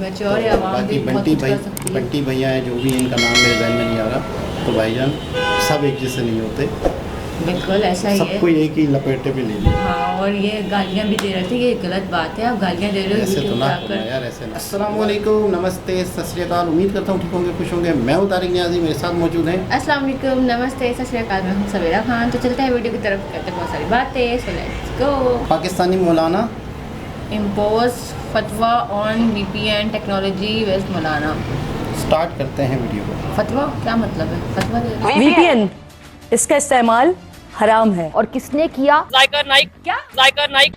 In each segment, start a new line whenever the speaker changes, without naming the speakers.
Mature है, आवाम भी बहुत कुछ कर सकती है।
बंटी भैया है, जो भी इनका नाम मेरे जहन में नहीं आ रहा, तो भाईजान सब एक जैसे नहीं होते,
बिल्कुल ऐसा ही है।
सबको एक ही लपेटे में ले लिया।
हाँ, और ये गालियाँ भी दे रहे थे कि ये गलत बात है, आप गालियाँ दे रहे हो
ऐसे तो
यूट्यूब
ना
पे
करना
आकर।
यार, ऐसे ना। अस्सलाम वालेकुम, नमस्ते, सत श्री अकाल। उम्मीद करता हूँ ठीक होंगे, खुश होंगे। मैं हूँ तारिक नियाज़ी, मेरे साथ मौजूद हैं।
अस्सलाम वालेकुम, नमस्ते, सत श्री अकाल। मैं हूँ सवेरा खान। तो चलते हैं वीडियो की तरफ, करते हैं बहुत सारी बातें। So let's go.
Pakistani Maulana
impose फतवा on VPN technology waste Maulana.
Start करते हैं वीडियो को।
फतवा क्या मतलब है? फतवा दे रहे हैं।
VPN इसका इस्तेमाल हराम है।
और किसने किया?
जायकर नाइक।
क्या?
जायकर नाइक।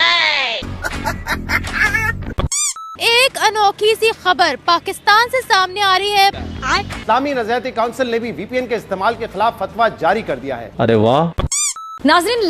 एक अनोखी सी खबर पाकिस्तान से सामने आ रही है।
इस्लामी नज़ारती काउंसिल ने भी VPN के इस्तेमाल के खिलाफ फतवा जारी कर दिया है।
अरे वाह।
नाज़रीन,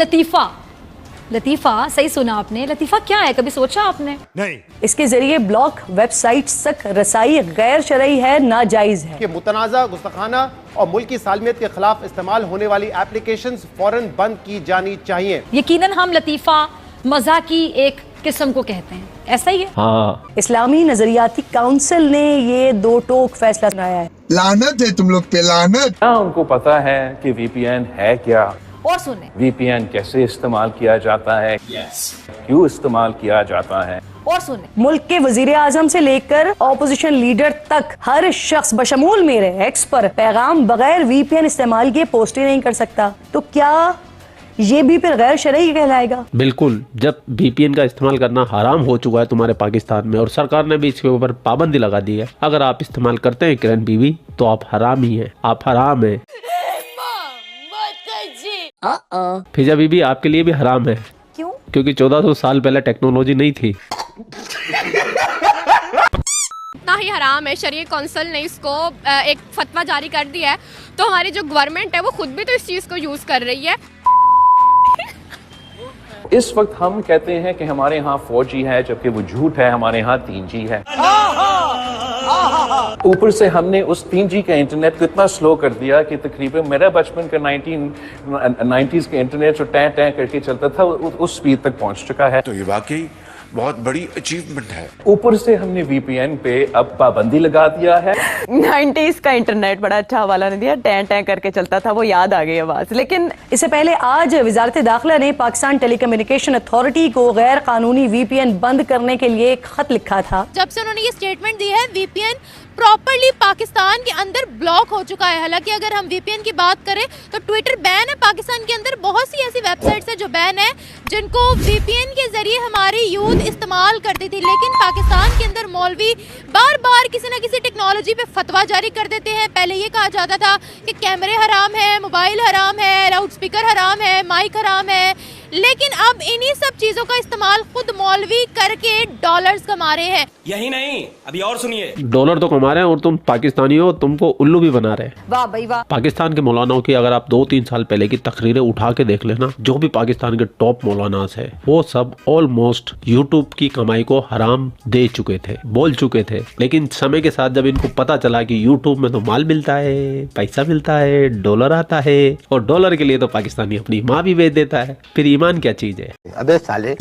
लतीफ़ा सही सुना आपने। लतीफ़ा क्या है, कभी सोचा आपने?
नहीं,
इसके जरिए ब्लॉग वेबसाइट्स तक रसाई गैर शरई है, नाजायज है।
कि मुतनाज़ा, गुस्ताखाना और मुल्की सालमियत के खिलाफ इस्तेमाल होने वाली एप्लीकेशंस फौरन बंद की जानी चाहिए।
यकीनन हम लतीफ़ा मज़ा की एक किस्म को कहते हैं, ऐसा ही है।
हाँ,
इस्लामी नजरियाती काउंसिल ने ये दो टोक फैसला सुनाया है।
लानत है तुम लोग पे, लानत।
क्या उनको पता है कि VPN है क्या?
और सुने,
VPN कैसे इस्तेमाल किया जाता है? क्यों इस्तेमाल किया जाता है?
और सुने,
मुल्क के वजीर आजम से लेकर ऑपोजिशन लीडर तक हर शख्स बशमूल मेरे एक्स पर पैगाम बगैर VPN इस्तेमाल किए पोस्ट ही नहीं कर सकता। तो क्या ये भी फिर गैर शरई कहलाएगा?
बिल्कुल। जब VPN का इस्तेमाल करना हराम हो चुका है तुम्हारे पाकिस्तान में और सरकार ने भी इसके ऊपर पाबंदी लगा दी है, अगर आप इस्तेमाल करते हैं किरण बीवी, तो आप हराम ही हैं, आप हराम हैं। फिजा बीबी आपके लिए भी हराम है।
क्यों?
क्योंकि 1400 साल पहले टेक्नोलॉजी नहीं थी।
ना ही हराम है, शरीय काउंसिल ने इसको एक फतवा जारी कर दिया है, तो हमारी जो गवर्नमेंट है वो खुद भी तो इस चीज़ को यूज़ कर रही है।
इस वक्त हम कहते हैं कि हमारे यहाँ 4G है, जबकि वो झूठ है, हमारे यहाँ 3G है। ऊपर से हमने उस 3G का इंटरनेट को इतना स्लो कर दिया कि तकरीबन मेरा बचपन का 1990s का इंटरनेट जो टैं टैं करके चलता था उस स्पीड तक पहुंच चुका है।
तो ये वाकई बहुत बड़ी अचीवमेंट है।
ऊपर से हमने VPN पे अब पाबंदी लगा दिया है।
90s का इंटरनेट बड़ा अच्छा हवाला ने दिया, टैं टैं करके चलता था, वो याद आ गई आवाज। लेकिन इससे पहले आज वजारत दाखिला ने पाकिस्तान टेलीकम्युनिकेशन अथॉरिटी को गैर कानूनी VPN बंद करने के लिए एक खत लिखा था।
जब से उन्होंने ये स्टेटमेंट दी है, VPN प्रॉपर्ली पाकिस्तान के अंदर ब्लॉक हो चुका है। हालांकि अगर हम VPN की बात करें तो ट्विटर बैन है पाकिस्तान के अंदर। बहुत सी ऐसी वेबसाइट्स है जो बैन है, जिनको VPN के जरिए हमारी यूथ इस्तेमाल करती थी। लेकिन पाकिस्तान के अंदर मौलवी बार बार किसी न किसी टेक्नोलॉजी पे फतवा जारी कर देते हैं। पहले ये कहा जाता था कि कैमरे हराम है, मोबाइल हराम है, लाउड स्पीकर हराम है, माइक हराम है, लेकिन अब इन्हीं सब चीजों का इस्तेमाल खुद मौलवी करके डॉलर्स कमा रहे हैं।
यही नहीं, अभी और सुनिए।
डॉलर तो कमा रहे हैं और तुम पाकिस्तानी हो, तुमको उल्लू भी बना रहे हैं।
वाह भाई वाह।
पाकिस्तान के मौलानाओं की अगर आप 2-3 साल पहले की तकरीरें उठा के देख लेना, जो भी पाकिस्तान के टॉप मौलानास है, वो सब ऑलमोस्ट यूट्यूब की कमाई को हराम दे चुके थे, बोल चुके थे। लेकिन समय के साथ जब इनको पता चला कि यूट्यूब में तो माल मिलता है, पैसा मिलता है, डॉलर आता है, और डॉलर के लिए तो पाकिस्तानी अपनी माँ भी बेच देता है, फिर ईमान क्या चीज है?
अबे साले।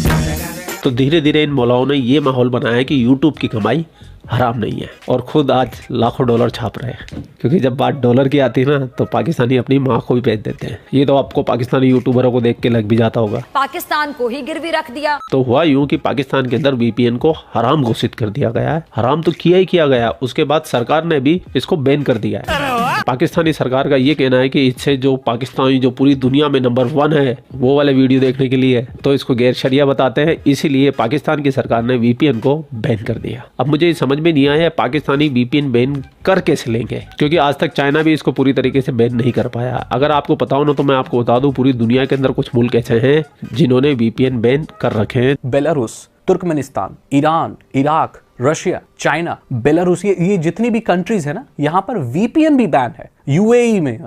तो धीरे धीरे इन मौलाओं ने ये माहौल बनाया कि यूट्यूब की कमाई हराम नहीं है, और खुद आज लाखों डॉलर छाप रहे हैं। क्योंकि जब बात डॉलर की आती है ना, तो पाकिस्तानी अपनी माँ को भी बेच देते हैं। ये तो आपको पाकिस्तानी यूट्यूबरों को देख के लग भी जाता होगा।
पाकिस्तान को ही गिरवी रख दिया।
तो हुआ यूं कि पाकिस्तान के अंदर VPN को हराम घोषित कर दिया गया है। हराम तो किया ही किया गया, उसके बाद सरकार ने भी इसको बैन कर दिया है। पाकिस्तानी सरकार का ये कहना है कि इससे जो पाकिस्तानी जो पूरी दुनिया में नंबर 1 है, वो वाले वीडियो देखने के लिए तो इसको गैर शरिया बताते हैं, इसीलिए पाकिस्तान की सरकार ने VPN को बैन कर दिया। अब मुझे समझ में नहीं आया पाकिस्तानी VPN बैन कर कैसे लेंगे, क्योंकि आज तक चाइना भी इसको पूरी तरीके से बैन नहीं कर पाया। अगर आपको पता हो ना, तो मैं आपको बता दूं, पूरी दुनिया के अंदर कुछ मुल्क ऐसे हैं जिन्होंने VPN बैन कर रखे हैं।
Belarus, Turkmenistan, Iran, Iraq, Russia, China, Belarus, ये जितनी भी कंट्रीज है ना, यहाँ पर VPN भी बैन है। UAE में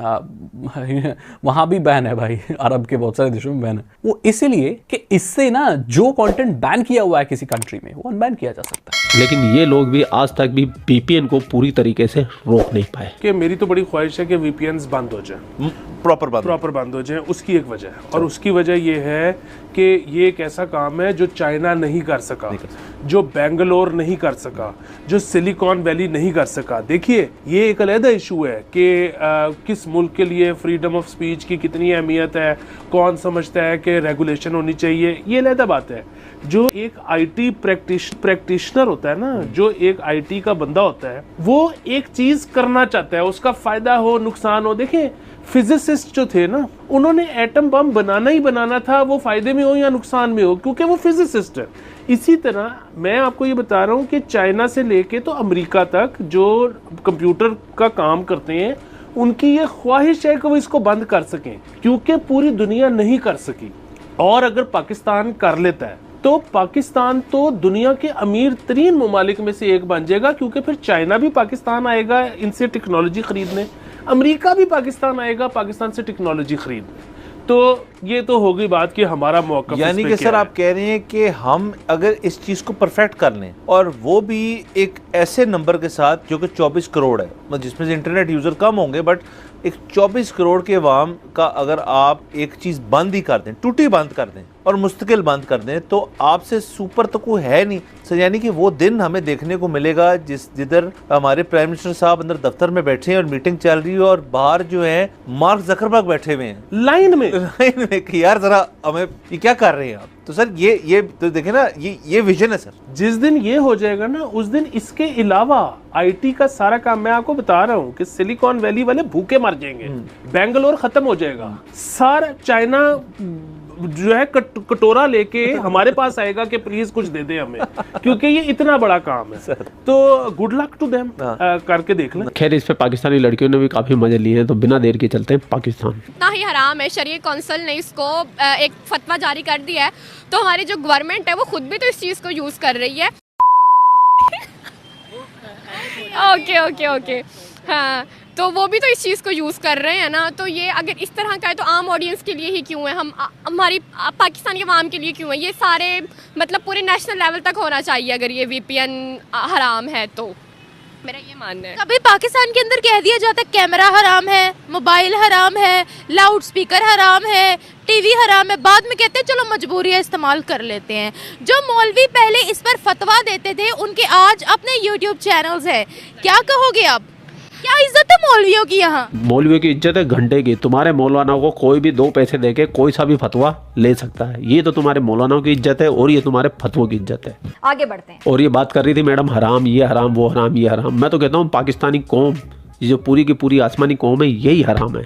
वहाँ भी बैन है भाई, अरब के बहुत सारे देशों में बैन है। वो इसीलिए कि इससे ना जो कंटेंट बैन किया हुआ है किसी कंट्री में, वो अनबैन किया जा सकता है।
लेकिन ये लोग भी आज तक भी VPN को पूरी तरीके से रोक नहीं पाए।
कि मेरी तो बड़ी ख्वाहिश है कि VPNs बंद हो जाए, प्रॉपर बंद हो जाए। उसकी एक वजह है, और उसकी वजह ये है कि ये एक ऐसा काम है जो चाइना नहीं कर सका, जो बेंगलोर नहीं कर सका, जो सिलिकॉन वैली नहीं कर सका। देखिए ये एक अलग इशू है कि किस मुल्क के लिए फ्रीडम ऑफ स्पीच की कितनी अहमियत है, कौन समझता है कि रेगुलेशन होनी चाहिए, ये अलग बात है। जो एक आईटी प्रैक्टिशनर होता है ना, जो एक आईटी का बंदा होता है, वो एक चीज करना चाहता है, उसका फायदा हो नुकसान हो। देखिए फिजिसिस्ट जो थे ना, उन्होंने एटम बम बनाना ही बनाना था, वो फायदे में हो या नुकसान में हो, क्योंकि वो फिजिसिस्ट है। इसी तरह मैं आपको ये बता रहा हूँ कि चाइना से लेके तो अमेरिका तक जो कंप्यूटर का काम करते हैं, उनकी ये ख्वाहिश है कि वो इसको बंद कर सकें, क्योंकि पूरी दुनिया नहीं कर सकी। और अगर पाकिस्तान कर लेता है तो पाकिस्तान तो दुनिया के अमीर तरीन ममालिक में से एक बन जाएगा, क्योंकि फिर चाइना भी पाकिस्तान आएगा इनसे टेक्नोलॉजी खरीदने, अमेरिका भी पाकिस्तान आएगा पाकिस्तान से टेक्नोलॉजी खरीदने। तो ये तो होगी बात कि हमारा मौका,
यानी कि सर आप कह रहे हैं कि हम अगर इस चीज़ को परफेक्ट कर लें, और वो भी एक ऐसे नंबर के साथ जो कि 24 करोड़ है, मतलब जिसमें से इंटरनेट यूज़र कम होंगे, बट एक 24 करोड़ के अवाम का अगर आप एक चीज़ बंद ही कर दें, टूटी बंद कर दें और मुस्तकिल बंद कर दें, तो आपसे सुपर तो कोई है नहीं सर। यानी कि वो दिन हमें देखने को मिलेगा जिधर हमारे प्राइम मिनिस्टर साहब अंदर दफ्तर में बैठे हैं और मीटिंग चल रही है, और बाहर जो है मार्क जकरबर्ग बैठे हुए हैं लाइन में कि यार जरा हमें ये क्या कर रहे हैं आप। तो सर ये तो देखें ना, ये विजन है सर।
जिस दिन ये हो जाएगा ना, उस दिन इसके अलावा आईटी का सारा काम, मैं आपको बता रहा हूँ कि सिलिकॉन वैली वाले भूखे मर जाएंगे, बेंगलोर खत्म हो जाएगा, सारा चाइना जो है कटोरा लेके हमारे पास आएगा कि प्लीज कुछ दे दे हमें, क्योंकि ये इतना बड़ा काम है। तो गुड लक टू देम, करके देख लें।
खैर इस पे पाकिस्तानी लड़कियों ने भी काफी मजे लिए हैं, तो बिना देर के चलते हैं पाकिस्तान।
इतना ही हराम है, शरीयत कौंसिल ने इसको एक फतवा जारी कर दिया है, तो हमारी जो गवर्नमेंट है वो खुद भी तो इस चीज़ को यूज़ कर रही है। ओके हाँ, तो वो भी तो इस चीज़ को यूज़ कर रहे हैं ना। तो ये अगर इस तरह का है तो आम ऑडियंस के लिए ही क्यों है, हमारी पाकिस्तानी अवाम के लिए क्यों है? ये सारे मतलब पूरे नेशनल लेवल तक होना चाहिए अगर ये VPN हराम है तो, मेरा ये मानना है।
कभी पाकिस्तान के अंदर कह दिया जाता है कैमरा हराम है, मोबाइल हराम है, लाउड स्पीकर हराम है, टीवी हराम है, बाद में कहते हैं चलो मजबूरी है इस्तेमाल कर लेते हैं। जो मौलवी पहले इस पर फतवा देते थे, उनके आज अपने यूट्यूब चैनल्स हैं, क्या कहोगे आप? क्या इज्जत है मौलवियों की यहाँ?
मौलवियों की इज्जत है घंटे की। तुम्हारे मौलाना को कोई भी 2 पैसे देके कोई सा भी फतवा ले सकता है। ये तो तुम्हारे मौलाना की इज्जत है और ये तुम्हारे फतवों की इज्जत है।
आगे बढ़ते हैं।
और ये बात कर रही थी मैडम हराम, ये हराम, वो हराम, ये हराम। मैं तो कहता हूँ पाकिस्तानी कौम, ये जो पूरी की पूरी आसमानी कौम है, यही हराम है।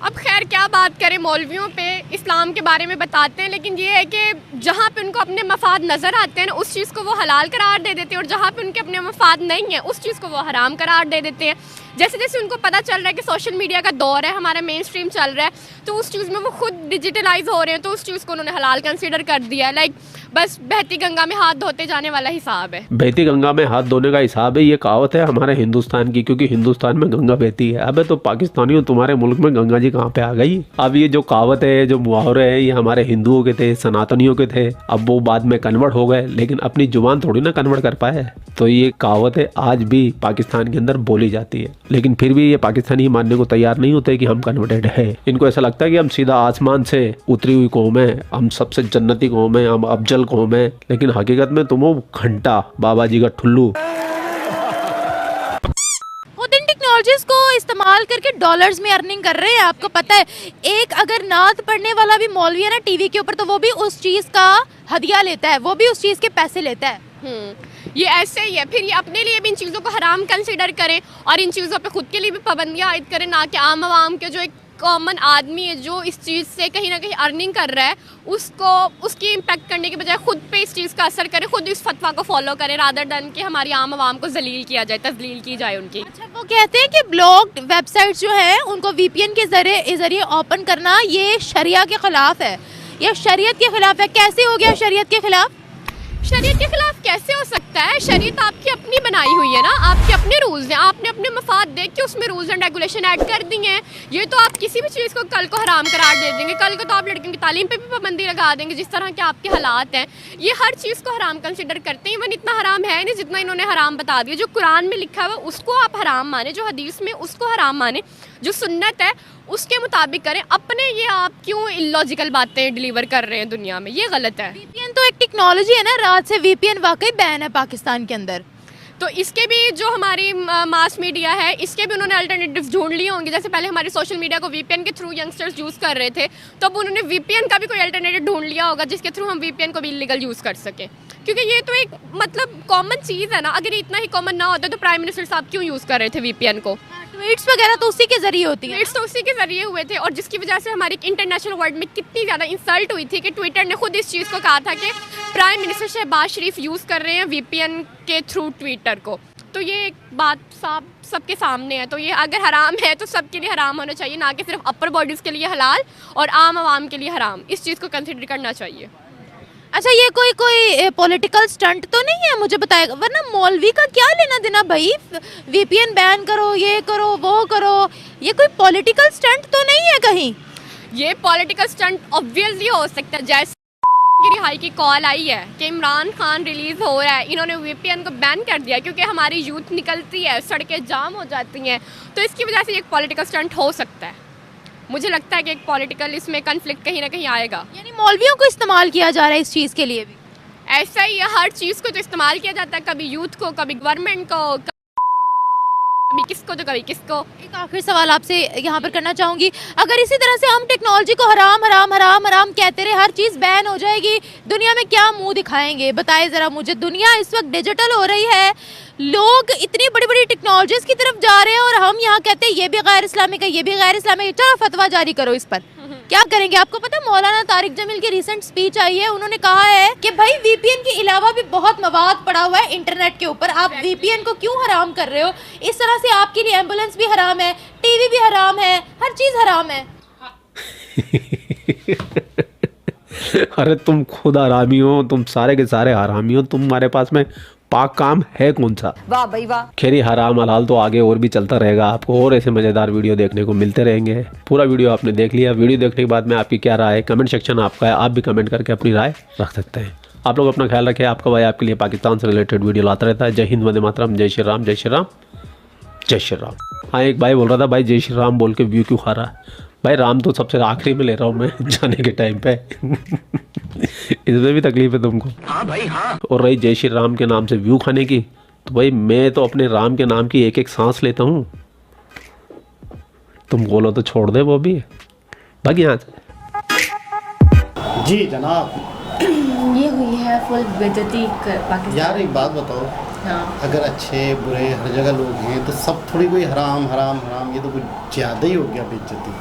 अब खैर क्या बात करें, मौलवियों पे इस्लाम के बारे में बताते हैं, लेकिन ये है कि जहाँ पे उनको अपने मफाद नज़र आते हैं उस चीज़ को वो हलाल करार दे देते हैं, और जहाँ पे उनके अपने मफाद नहीं है उस चीज़ को वो हराम करार दे देते हैं। जैसे जैसे उनको पता चल रहा है कि सोशल मीडिया का दौर है, हमारा मेन स्ट्रीम चल रहा है, तो उस चीज़ में वो खुद डिजिटलाइज हो रहे हैं, तो उस चीज़ को उन्होंने हलाल कंसीडर कर दिया है। लाइक बस बहती गंगा में हाथ धोते जाने वाला हिसाब है।
बहती गंगा में हाथ धोने का हिसाब है, ये कहावत है हमारे हिंदुस्तान की, क्योंकि हिंदुस्तान में गंगा बहती है। अबे तो पाकिस्तानियों, तुम्हारे मुल्क में गंगा जी कहाँ पे आ गई? अब ये जो कहावत है, जो मुहावरे हैं, ये हमारे हिंदुओं के थे, सनातनियों के थे, अब वो बाद में कन्वर्ट हो गए, लेकिन अपनी जुबान थोड़ी ना कन्वर्ट कर पाए। तो ये कहावतें आज भी पाकिस्तान के अंदर बोली जाती है, लेकिन फिर भी ये पाकिस्तानी मानने को तैयार नहीं होते कि हम कन्वर्टेड है। इनको ऐसा लगता है कि हम सीधा आसमान से उतरी हुई कौम है, हम सबसे जन्नती कौम है, हम अफजल कौम है, लेकिन हकीकत में तुम वो घंटा बाबा जी का ठुल्लू।
टेक्नोलॉजीज को इस्तेमाल करके डॉलर्स में अर्निंग कर रहे हैं। आपको पता है, एक अगर नात पढ़ने वाला भी मौलवी है ना टीवी के ऊपर, तो वो भी उस चीज का हदिया लेता है, वो भी उस चीज के पैसे लेता है।
ये ऐसे ही है, फिर ये अपने लिए भी इन चीज़ों को हराम कंसिडर करें और इन चीज़ों पे खुद के लिए भी पाबंदियाँ आयद करें, ना कि आम आवाम के जो एक कॉमन आदमी है जो इस चीज़ से कहीं ना कहीं अर्निंग कर रहा है, उसको उसकी इम्पेक्ट करने के बजाय खुद पे इस चीज़ का असर करे, खुद इस फतवा को फॉलो करे, रादर देन कि हमारी आम आवाम को जलील किया जाए, तजलील की जाए उनकी।
अच्छा, वो कहते हैं कि ब्लॉक्ड वेबसाइट जो है उनको VPN के जरिए ओपन करना ये शरिया के खिलाफ है, ये शरीयत के खिलाफ है। कैसे हो गया शरीयत के खिलाफ?
शरीयत के खिलाफ कैसे हो सकता है? शरीयत आपकी अपनी बनाई हुई है ना, आपके अपने रूल रूल्स हैं, आपने अपने मफाद देख के उसमें रूल्स एंड रेगुलेशन ऐड कर दी हैं। ये तो आप किसी भी चीज़ को कल को हराम करार दे देंगे, कल को तो आप लड़कियों की तालीम पे भी पाबंदी लगा देंगे जिस तरह के आपके हालात हैं। ये हर चीज़ को हराम कंसिडर करते हैं। इवन इतना हराम है नहीं जितना इन्होंने हराम बता दिया। जो कुरान में लिखा हुआ उसको आप हराम माने, जो हदीस में उसको हराम माने, जो सुन्नत है उसके मुताबिक करें। अपने ये आप क्यों इलॉजिकल बातें डिलीवर कर रहे हैं दुनिया में, ये गलत है।
वीपीएन तो एक टेक्नोलॉजी है ना, रात से वीपीएन वाकई बैन है पाकिस्तान के अंदर।
तो इसके भी जो हमारी मास मीडिया है इसके भी उन्होंने अल्टरनेटिव्स ढूंढ लिए होंगे। जैसे पहले हमारे सोशल मीडिया को वीपीएन के थ्रू यंगस्टर्स यूज़ कर रहे थे, तो अब उन्होंने वीपीएन का भी कोई अल्टरनेटिव ढूंढ लिया होगा जिसके थ्रू हम वीपीएन को भी इलीगल यूज़ कर सकें। क्योंकि ये तो एक मतलब कॉमन चीज़ है ना। अगर ये इतना ही कॉमन ना होता तो प्राइम मिनिस्टर साहब क्यों यूज़ कर रहे थे वीपीएन को?
ट्वीट्स वगैरह तो उसी के जरिए होती है।
ट्वीट्स तो उसी के जरिए हुए थे, और जिसकी वजह से हमारी इंटरनेशनल वर्ल्ड में कितनी ज़्यादा इंसल्ट हुई थी कि ट्विटर ने खुद इस चीज़ को कहा था कि प्राइम मिनिस्टर शहबाज शरीफ यूज़ कर रहे हैं वीपीएन के थ्रू ट्विटर को। तो ये एक बात साफ सबके सामने है। तो ये अगर हराम है तो सबके लिए हराम होना चाहिए, ना कि सिर्फ अपर बॉडीज़ के लिए हलाल और आम आवाम के लिए हराम। इस चीज़ को कंसिडर करना चाहिए।
अच्छा, ये कोई पॉलिटिकल स्टंट तो नहीं है? मुझे बताएगा, वरना मौलवी का क्या लेना देना भाई? वीपीएन बैन करो, ये करो, वो करो, ये कोई पॉलिटिकल स्टंट तो नहीं है कहीं?
ये पॉलिटिकल स्टंट ऑब्वियसली हो सकता है। जैसे की रिहाई की कॉल आई है कि इमरान खान रिलीज़ हो रहा है, इन्होंने वीपीएन को बैन कर दिया क्योंकि हमारी यूथ निकलती है, सड़कें जाम हो जाती हैं, तो इसकी वजह से एक पॉलिटिकल स्टंट हो सकता है। मुझे लगता है कि एक पॉलिटिकल इसमें कन्फ्लिक्ट कहीं ना कहीं आएगा।
यानी मौलवियों को इस्तेमाल किया जा रहा है इस चीज़ के लिए भी?
ऐसा ही है, हर चीज़ को तो इस्तेमाल किया जाता है, कभी यूथ को, कभी गवर्नमेंट को, कभी किसको तो कभी किसको।
एक आखिरी सवाल आपसे यहाँ पर करना चाहूँगी, अगर इसी तरह से हम टेक्नोलॉजी को हराम हराम हराम हराम कहते रहे, हर चीज़ बैन हो जाएगी, दुनिया में क्या मुंह दिखाएंगे? बताए ज़रा मुझे। दुनिया इस वक्त डिजिटल हो रही है, लोग इतनी बड़ी बड़ी टेक्नोलॉजीज़ की तरफ जा रहे हैं और हम यहाँ कहते हैं ये भी गैर इस्लामिक है, ये भी गैर इस्लामिक है। चलो फतवा जारी करो इस पर, क्या करेंगे? आपको पता है मौलाना तारिक जमील की रिसेंट स्पीच आई है, उन्होंने कहा है कि भाई वीपीएन के अलावा भी बहुत मवाद पड़ा हुआ है इंटरनेट के ऊपर, आप वीपीएन को क्यों हराम कर रहे हो? इस तरह से आपके लिए एम्बुलेंस भी हराम है, टीवी भी हराम है, हर चीज़ हराम है।
अरे तुम खुद हरामी हो, तुम सारे के सारे हरामी हो, तुम्हारे पास में पाक काम है कौन सा?
वाह भाई वाह।
खैर हराम हलाल तो आगे और भी चलता रहेगा, आपको और ऐसे मज़ेदार वीडियो देखने को मिलते रहेंगे। पूरा वीडियो आपने देख लिया। वीडियो देखने के बाद में आपकी क्या राय है? कमेंट सेक्शन आपका है, आप भी कमेंट करके अपनी राय रख सकते हैं। आप लोग अपना ख्याल रखें। आपका भाई आपके लिए पाकिस्तान से रिलेटेड वीडियो लाता रहता है। जय हिंद, वंदे मातरम, जय श्री राम, जय श्री राम, जय श्री राम। हाँ, एक भाई बोल रहा था भाई जय श्री राम बोल के व्यू क्यों खा रहा है? भाई राम तो सबसे आखिरी में ले रहा हूँ मैं जाने के टाइम पे इसमें भी तकलीफ है तुमको? हाँ भाई हाँ। और रही जय श्री राम के नाम से व्यू खाने की, तो भाई मैं तो अपने राम के नाम की एक एक सांस लेता हूँ। तुम बोलो तो छोड़ दे वो भी भाग यहाँ से।
जी जनाब।
ये हुई है फुल बेइज्जती पाकिस्तान।
यार एक बात बताओ,
हाँ।
अगर अच्छे बुरे हर जगह लोग हैं तो सब थोड़ी कोई हराम हराम हराम, ये तो कुछ ज़्यादा ही हो गया बेइज्जती,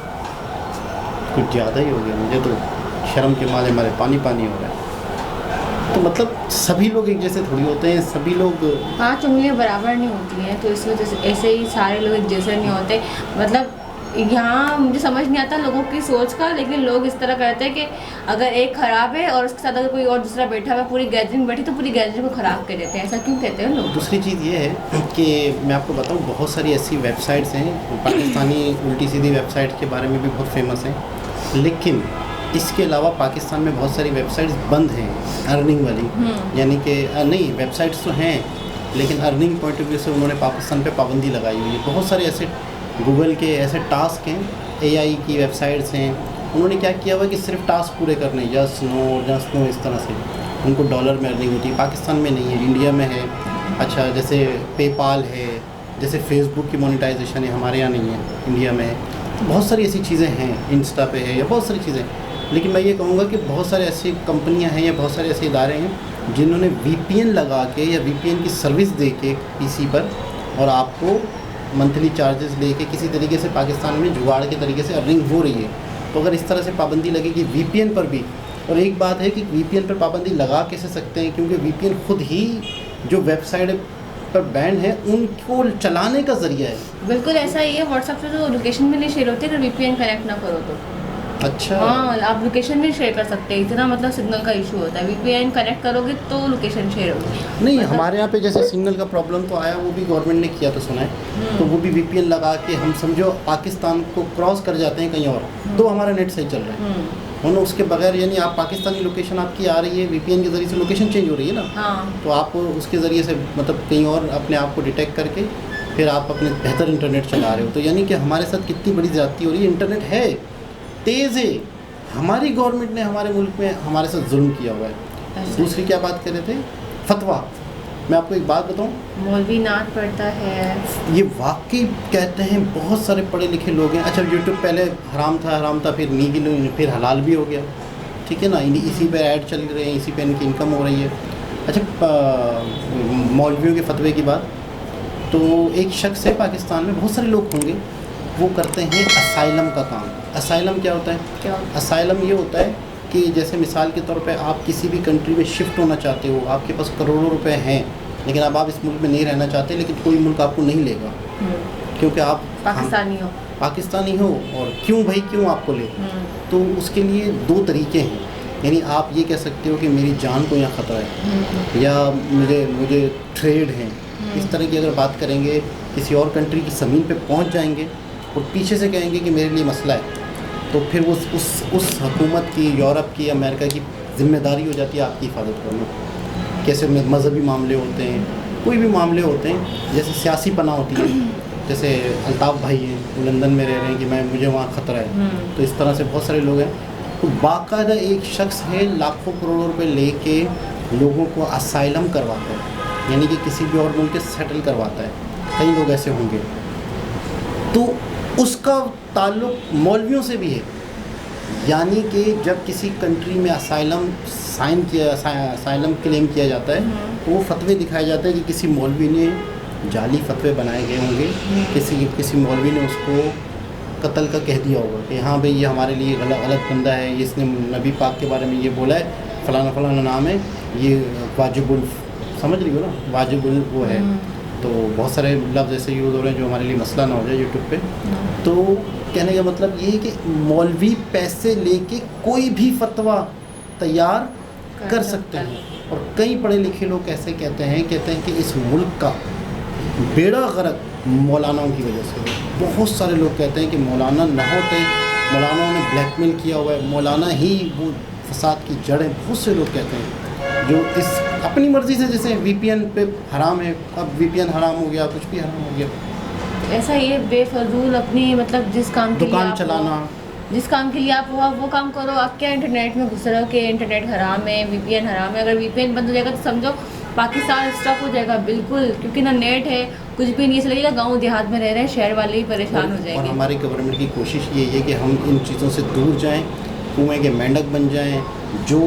कुछ ज़्यादा ही हो गया। मुझे तो शर्म के मारे मारे पानी पानी हो रहा है। तो मतलब सभी लोग एक जैसे थोड़ी होते हैं, सभी लोग
हाँ, उंगलियाँ बराबर नहीं होती हैं, तो इस वजह से ऐसे ही सारे लोग एक जैसे नहीं होते। मतलब यहाँ मुझे समझ नहीं आता लोगों की सोच का, लेकिन लोग इस तरह करते हैं कि अगर एक ख़राब है और उसके साथ अगर कोई और दूसरा बैठा हुआ है, पूरी गैदरिंग बैठी तो पूरी गैदरिंग को ख़राब कर देते हैं। ऐसा क्यों कहते हैं लोग?
दूसरी चीज़ ये है कि मैं आपको बताऊँ, बहुत सारी ऐसी वेबसाइट्स हैं पाकिस्तानी उल्टी सीधी वेबसाइट के बारे में भी बहुत फेमस हैं, लेकिन इसके अलावा पाकिस्तान में बहुत सारी वेबसाइट्स बंद हैं अर्निंग वाली। यानी कि नहीं, वेबसाइट्स तो हैं लेकिन अर्निंग पॉइंट ऑफ व्यू से उन्होंने पाकिस्तान पे पाबंदी लगाई हुई है। बहुत सारे ऐसे गूगल के ऐसे टास्क हैं, एआई की वेबसाइट्स हैं, उन्होंने क्या किया हुआ कि सिर्फ टास्क पूरे करने, यस नो इस तरह से उनको डॉलर में अर्निंग होती है। पाकिस्तान में नहीं है, इंडिया में है। अच्छा, जैसे पेपाल है, जैसे फेसबुक की मोनेटाइजेशन है, हमारे यहाँ नहीं है, इंडिया में है। बहुत सारी ऐसी चीज़ें हैं, इंस्टा पे है या बहुत सारी चीज़ें। लेकिन मैं ये कहूँगा कि बहुत सारे ऐसी कंपनियां हैं या बहुत सारे ऐसे इदारे हैं जिन्होंने वीपीएन लगा के या वीपीएन की सर्विस दे के पीसी पर और आपको मंथली चार्जेस लेके किसी तरीके से पाकिस्तान में जुगाड़ के तरीके से अर्निंग हो रही है। तो अगर इस तरह से पाबंदी लगेगी वीपीएन पर भी, और एक बात है कि वीपीएन पर पाबंदी लगा कैसे सकते हैं, क्योंकि वीपीएन खुद ही जो वेबसाइट पर बैंड है उनको चलाने का ज़रिया है।
बिल्कुल ऐसा ही है। व्हाट्सएप से तो लोकेशन भी नहीं शेयर होती अगर वीपीएन कनेक्ट ना करो तो।
अच्छा।
हाँ, आप लोकेशन भी शेयर कर सकते हैं, इतना मतलब सिग्नल का इशू होता है। वीपीएन कनेक्ट करोगे तो लोकेशन शेयर होगी।
नहीं, हमारे यहाँ पे जैसे सिग्नल का प्रॉब्लम तो आया, वो भी गवर्नमेंट ने किया तो सुना है, तो वो भी वीपीएन लगा के हम समझो पाकिस्तान को क्रॉस कर जाते हैं कहीं और, तो हमारा नेट सही चल रहा है। और उसके बगैर यानी आप पाकिस्तानी लोकेशन आपकी आ रही है, वीपीएन के ज़रिए से लोकेशन चेंज हो रही है ना,
हाँ।
तो आप उसके ज़रिए से मतलब कहीं और अपने आप को डिटेक्ट करके फिर आप अपने बेहतर इंटरनेट चला रहे हो। तो यानी कि हमारे साथ कितनी बड़ी ज़्यादती हो रही है। इंटरनेट है, तेज़ है, हमारी गवर्नमेंट ने हमारे मुल्क में हमारे साथ जुल्म किया हुआ है। दूसरी क्या बात कर रहे थे, फतवा। मैं आपको एक बात बताऊं,
मौलवी नात पढ़ता है,
ये वाकई कहते हैं बहुत सारे पढ़े लिखे लोग हैं। अच्छा, यूट्यूब पहले हराम था, फिर नीगिल, फिर हलाल भी हो गया, ठीक है ना, इसी पे ऐड चल रहे हैं, इसी पे इनकी इनकम हो रही है। अच्छा, मौलवियों के फतवे की बात, तो एक शख्स है पाकिस्तान में, बहुत सारे लोग होंगे, वो करते हैं असाइलम का काम। असाइलम क्या होता है?
क्या?
असाइलम ये होता है कि जैसे मिसाल के तौर पे आप किसी भी कंट्री में शिफ्ट होना चाहते हो, आपके पास करोड़ों रुपए हैं, लेकिन अब आप इस मुल्क में नहीं रहना चाहते, लेकिन कोई मुल्क आपको नहीं लेगा क्योंकि आप पाकिस्तानी हो, और क्यों भाई क्यों आपको ले? तो उसके लिए दो तरीके हैं, यानी आप ये कह सकते हो कि मेरी जान को यहाँ ख़तरा है, या मुझे ट्रेड है, इस तरह की अगर बात करेंगे, किसी और कंट्री की ज़मीन पे पहुँच जाएंगे और पीछे से कहेंगे कि मेरे लिए मसला है, तो फिर उस हुकूमत की, यूरोप की, अमेरिका की ज़िम्मेदारी हो जाती है आपकी हिफाजत करना। कैसे मजहबी मामले होते हैं, कोई भी मामले होते हैं, जैसे सियासी पनाह होती है, जैसे अल्ताफ़ भाई हैं, वो लंदन में रह रहे हैं कि मुझे वहाँ ख़तरा है, तो इस तरह से बहुत सारे लोग हैं। तो बाकायदा एक शख्स है लाखों करोड़ों रुपए लेके लोगों को असाइलम करवाता है, यानी कि किसी भी और मुल्क के सेटल करवाता है। कई लोग ऐसे होंगे, तो उसका ताल्लुक मौलवियों से भी है, यानी कि जब किसी कंट्री में असाइलम क्लेम किया जाता है, तो वो फतवे दिखाए जाते हैं कि किसी मौलवी ने जाली फतवे बनाए गए होंगे, किसी मौलवी ने उसको कत्ल का कह दिया होगा कि हाँ भाई ये हमारे लिए गलत बंदा है, इसने नबी पाक के बारे में ये बोला है, फ़लाना फ़लाना नाम है, ये वाजिबुल, समझ रही हो ना, वाजिबुल वो है। तो बहुत सारे लफ्ज़ ऐसे यूज़ हो रहे हैं जो हमारे लिए मसला ना हो जाए यूट्यूब पे। तो कहने का मतलब ये है कि मौलवी पैसे लेके कोई भी फतवा तैयार कर सकते हैं, और कई पढ़े लिखे लोग ऐसे कहते हैं कि इस मुल्क का बेड़ा गर्क मौलानाओं की वजह से। बहुत सारे लोग कहते हैं कि मौलाना न होते, मौलानाओं ने ब्लैकमेल किया हुआ है, मौलाना ही वो फसाद की जड़ है। बहुत से लोग कहते हैं जो इस अपनी मर्ज़ी से, जैसे वीपीएन पे हराम है, अब वीपीएन हराम हो गया, कुछ भी हराम हो गया।
ऐसा ये बेफजूल अपनी मतलब जिस काम के
दुकान चलाना,
जिस काम के लिए आप वो काम करो। आप क्या इंटरनेट में घुस रहे हो कि इंटरनेट हराम है, वीपीएन हराम है? अगर वीपीएन बंद हो जाएगा तो समझो पाकिस्तान स्टॉप हो जाएगा बिल्कुल, क्योंकि ना नेट है, कुछ भी नहीं। इसलिए गाँव देहात में रह रहे हैं, शहर वाले ही परेशान हो जाएंगे।
और हमारी गवर्नमेंट की कोशिश ये है कि हम इन चीज़ों से दूर जाएं, कुएँ के मेंढक बन जाएं, जो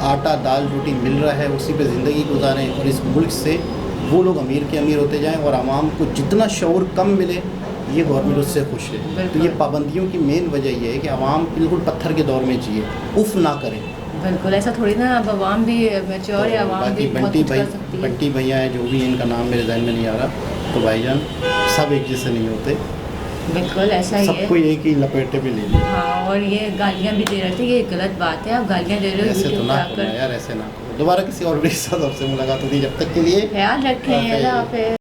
आटा दाल रोटी मिल रहा है उसी पे ज़िंदगी गुजारें, और इस मुल्क से वो लोग अमीर के अमीर होते जाएं, और आवाम को जितना शऊर कम मिले, ये गवर्नमेंट उससे खुश है। तो ये पाबंदियों की मेन वजह ये है कि आवाम बिल्कुल पत्थर के दौर में जिए, उफ ना करें।
बिल्कुल ऐसा थोड़ी ना, अब आवाम भी मैच्योर है, आवाम भी बहुत कुछ कर सकती है।
बंटी भैया हैं, जो भी इनका नाम मेरे जहन में नहीं आ रहा, तो भाईजान सब एक जैसे नहीं होते,
बिल्कुल ऐसा ही है,
सबको एक ही लपेटे में ले लिया।
हाँ, और ये गालियाँ भी दे रहे थे, ये गलत बात है, आप गालियाँ दे रहे हो।
ऐसे तो ना करो यार, ऐसे ना करो। दोबारा किसी और के साथ आपसे मुलाकात होती है, जब तक के लिए
ख्याल रखें।